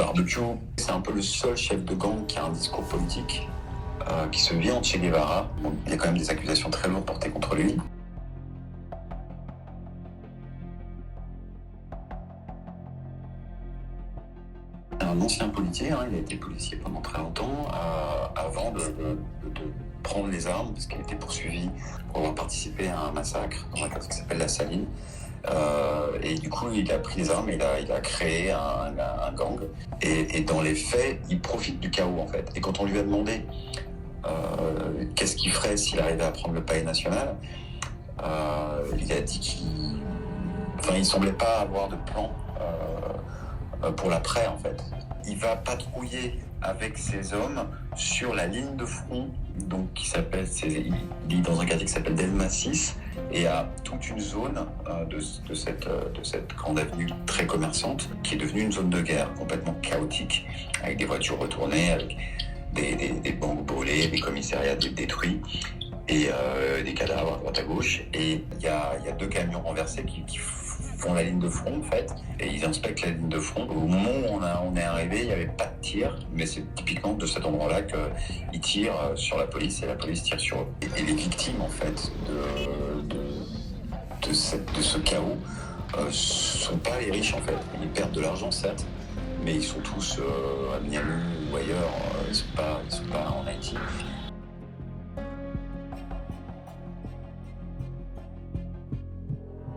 Barbecue, c'est un peu le seul chef de gang qui a un discours politique, qui se vit en Che Guevara. Bon, il y a quand même des accusations très lourdes portées contre lui. Un ancien policier, il a été policier pendant très longtemps, avant de prendre les armes, parce qu'il était poursuivi pour avoir participé à un massacre dans un quartier qui s'appelle La Saline. Et du coup, il a pris les armes et il a créé un gang. Et dans les faits, il profite du chaos, en fait. Et quand on lui a demandé qu'est-ce qu'il ferait s'il arrivait à prendre le palais national, il a dit qu'il semblait pas avoir de plan pour l'après, en fait. Il va patrouiller avec ses hommes sur la ligne de front, donc il vit dans un quartier qui s'appelle Delma 6, et a toute une zone de cette grande avenue très commerçante qui est devenue une zone de guerre complètement chaotique, avec des voitures retournées, avec des banques brûlées, des commissariats détruits et des cadavres à droite à gauche. Et il y a 2 camions renversés qui font la ligne de front, en fait, et ils inspectent la ligne de front. Au moment où on est arrivé, il n'y avait pas de tir, mais c'est typiquement de cet endroit-là qu'ils tirent sur la police et la police tire sur eux. Et les victimes, en fait, de ce chaos sont pas les riches, en fait. Ils perdent de l'argent, certes, mais ils sont tous à Miami ou ailleurs, ils sont pas en Haïti.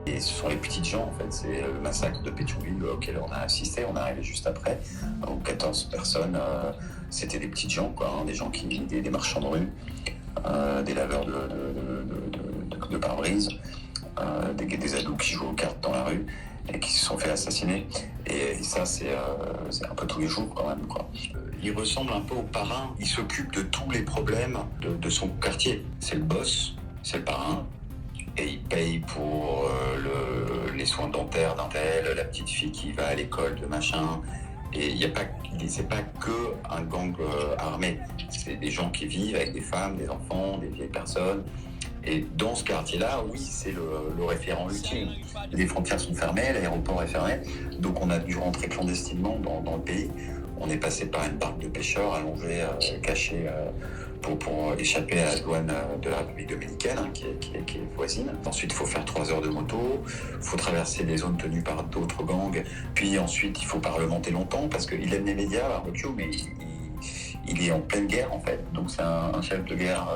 Et ce sont les petites gens, en fait. C'est le massacre de Pétionville auquel on a assisté. On est arrivé juste après, où 14 personnes, c'était des petites gens, quoi, des gens des marchands de rue, des laveurs de pare-brise, des ados qui jouent aux cartes dans la rue et qui se sont fait assassiner. Et ça, c'est un peu tous les jours, quand même, quoi. Il ressemble un peu au parrain. Il s'occupe de tous les problèmes de son quartier. C'est le boss, c'est le parrain. Et il paye pour les soins dentaires d'un tel, la petite fille qui va à l'école de machin. Et c'est pas que un gang armé. C'est des gens qui vivent avec des femmes, des enfants, des vieilles personnes. Et dans ce quartier-là, oui, c'est le référent ultime. Les frontières sont fermées, l'aéroport est fermé. Donc on a dû rentrer clandestinement dans le pays. On est passé par une barque de pêcheurs allongée, cachée, pour échapper à la douane de la République dominicaine, qui est voisine. Ensuite, il faut faire 3 heures de moto, il faut traverser des zones tenues par d'autres gangs, puis ensuite, il faut parlementer longtemps, parce qu'il aime les médias, Barbecue, mais il est en pleine guerre, en fait. Donc c'est un chef de guerre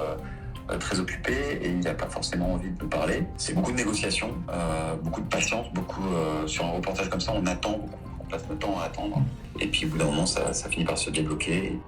très occupé, et il n'a pas forcément envie de nous parler. C'est beaucoup de négociations, beaucoup de patience, sur un reportage comme ça, on attend beaucoup, on passe notre temps à attendre, et puis au bout d'un moment, ça finit par se débloquer.